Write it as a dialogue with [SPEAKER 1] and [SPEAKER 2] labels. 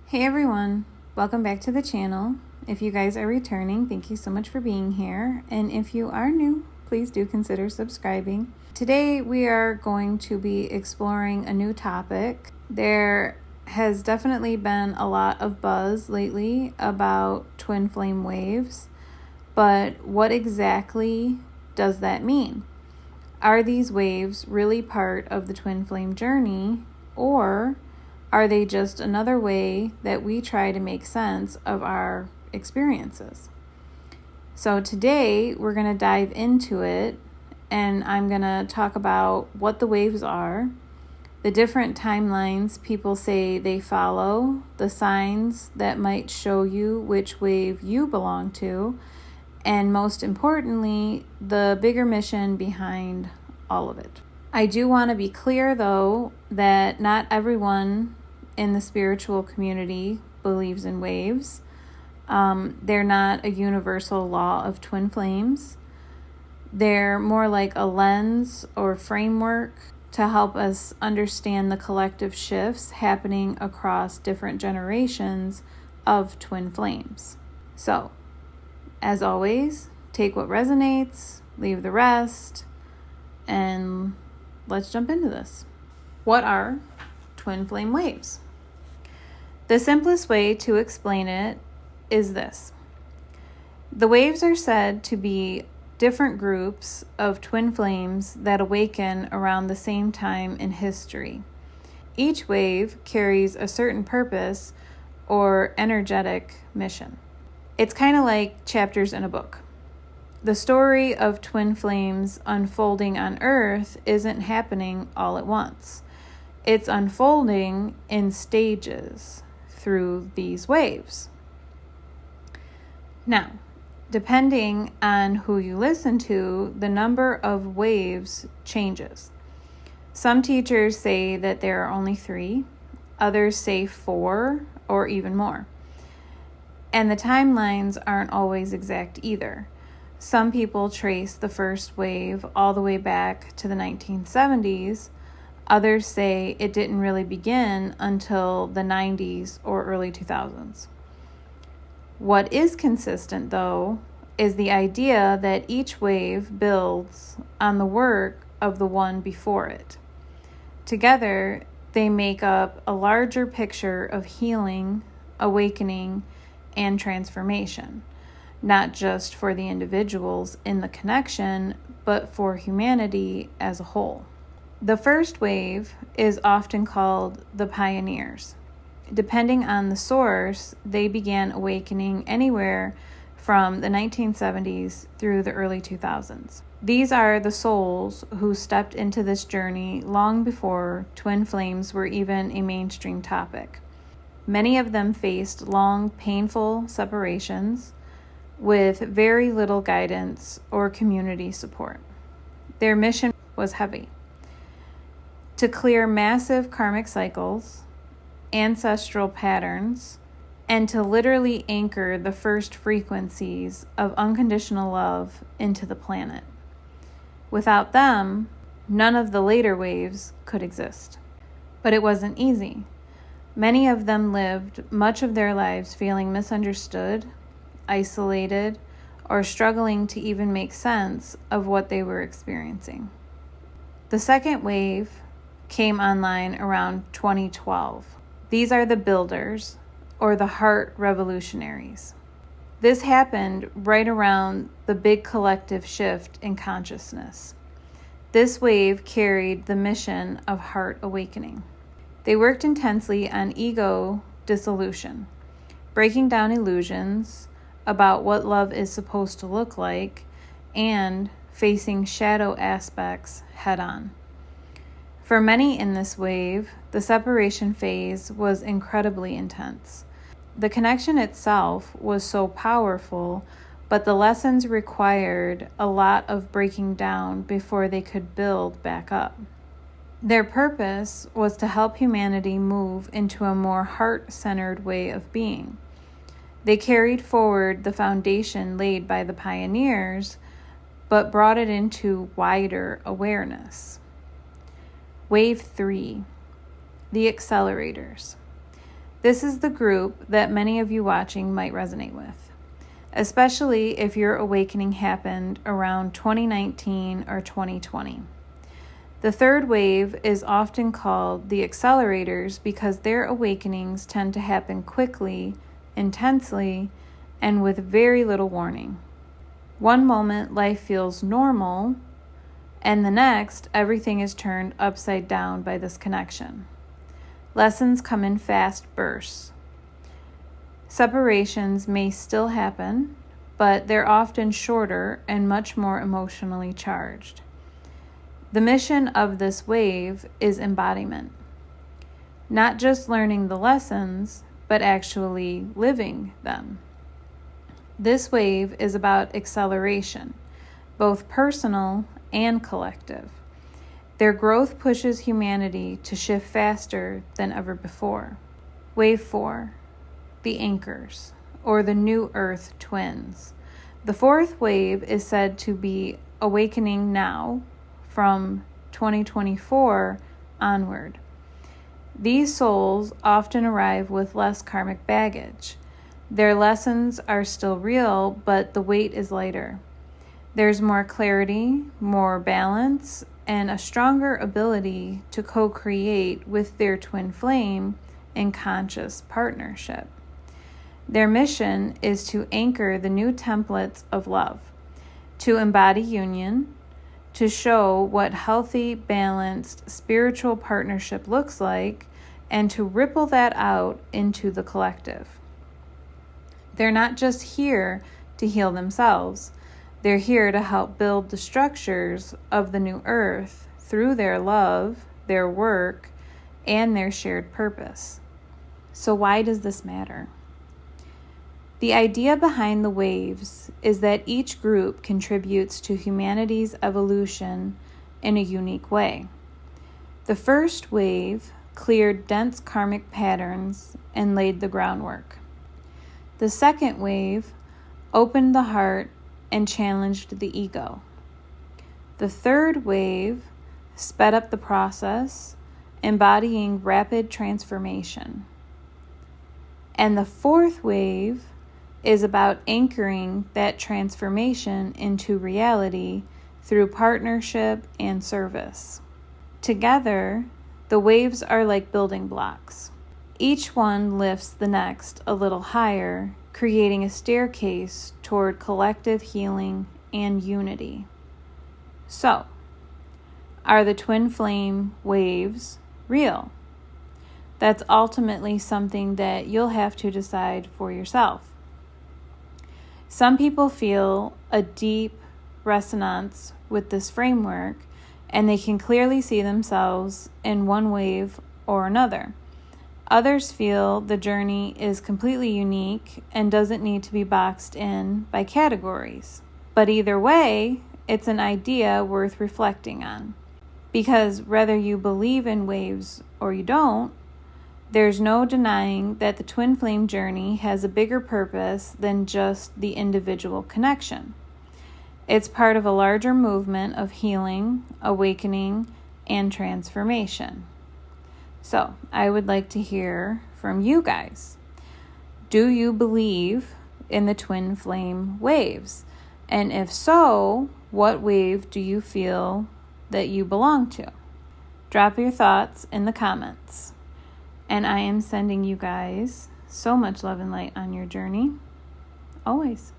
[SPEAKER 1] Hey everyone, welcome back to the channel. If you guys are returning, thank you so much for being here. And if you are new, please do consider subscribing. Today we are going to be exploring a new topic. There has definitely been a lot of buzz lately about twin flame waves, but what exactly does that mean? Are these waves really part of the twin flame journey, or are they just another way that we try to make sense of our experiences? So today we're going to dive into it, and I'm going to talk about what the waves are, the different timelines people say they follow, the signs that might show you which wave you belong to, and most importantly, the bigger mission behind all of it. I do want to be clear, though, that not everyone in the spiritual community believes in waves. They're not a universal law of twin flames. They're more like a lens or framework to help us understand the collective shifts happening across different generations of twin flames. So, as always, take what resonates, leave the rest, and let's jump into this. What are twin flame waves? The simplest way to explain it is this. The waves are said to be different groups of twin flames that awaken around the same time in history. Each wave carries a certain purpose or energetic mission. It's kind of like chapters in a book. The story of twin flames unfolding on Earth isn't happening all at once. It's unfolding in stages through these waves. Now, depending on who you listen to, the number of waves changes. Some teachers say that there are only 3, others say 4 or even more. And the timelines aren't always exact either. Some people trace the first wave all the way back to the 1970s. Others say it didn't really begin until the 90s or early 2000s. What is consistent, though, is the idea that each wave builds on the work of the one before it. Together, they make up a larger picture of healing, awakening, and transformation, not just for the individuals in the connection, but for humanity as a whole. The first wave is often called the pioneers. Depending on the source, they began awakening anywhere from the 1970s through the early 2000s. These are the souls who stepped into this journey long before twin flames were even a mainstream topic. Many of them faced long, painful separations with very little guidance or community support. Their mission was heavy: to clear massive karmic cycles, ancestral patterns, and to literally anchor the first frequencies of unconditional love into the planet. Without them, none of the later waves could exist. But it wasn't easy. Many of them lived much of their lives feeling misunderstood, isolated, or struggling to even make sense of what they were experiencing. The second wave came online around 2012. These are the builders, or the heart revolutionaries. This happened right around the big collective shift in consciousness. This wave carried the mission of heart awakening. They worked intensely on ego dissolution, breaking down illusions about what love is supposed to look like, and facing shadow aspects head on. For many in this wave, the separation phase was incredibly intense. The connection itself was so powerful, but the lessons required a lot of breaking down before they could build back up. Their purpose was to help humanity move into a more heart-centered way of being. They carried forward the foundation laid by the pioneers, but brought it into wider awareness. Wave 3, the accelerators. This is the group that many of you watching might resonate with, especially if your awakening happened around 2019 or 2020. The third wave is often called the accelerators because their awakenings tend to happen quickly, intensely, and with very little warning. One moment life feels normal, and the next everything is turned upside down by this connection. Lessons come in fast bursts. Separations may still happen, but they're often shorter and much more emotionally charged. The mission of this wave is embodiment. Not just learning the lessons, but actually living them. This wave is about acceleration, both personal and collective. Their growth pushes humanity to shift faster than ever before. Wave 4, the anchors, or the New Earth twins. The fourth wave is said to be awakening now from 2024 onward. These souls often arrive with less karmic baggage. Their lessons are still real, but the weight is lighter. There's more clarity, more balance, and a stronger ability to co-create with their twin flame in conscious partnership. Their mission is to anchor the new templates of love, to embody union, to show what healthy, balanced spiritual partnership looks like, and to ripple that out into the collective. They're not just here to heal themselves. They're here to help build the structures of the new earth through their love, their work, and their shared purpose. So why does this matter? The idea behind the waves is that each group contributes to humanity's evolution in a unique way. The first wave cleared dense karmic patterns and laid the groundwork. The second wave opened the heart and challenged the ego. The third wave sped up the process, embodying rapid transformation. And the fourth wave is about anchoring that transformation into reality through partnership and service. Together, the waves are like building blocks. Each one lifts the next a little higher, creating a staircase toward collective healing and unity. So, are the twin flame waves real? That's ultimately something that you'll have to decide for yourself. Some people feel a deep resonance with this framework, and they can clearly see themselves in one wave or another. Others feel the journey is completely unique and doesn't need to be boxed in by categories. But either way, it's an idea worth reflecting on. Because whether you believe in waves or you don't, there's no denying that the twin flame journey has a bigger purpose than just the individual connection. It's part of a larger movement of healing, awakening, and transformation. So, I would like to hear from you guys. Do you believe in the twin flame waves? And if so, what wave do you feel that you belong to? Drop your thoughts in the comments. And I am sending you guys so much love and light on your journey. Always.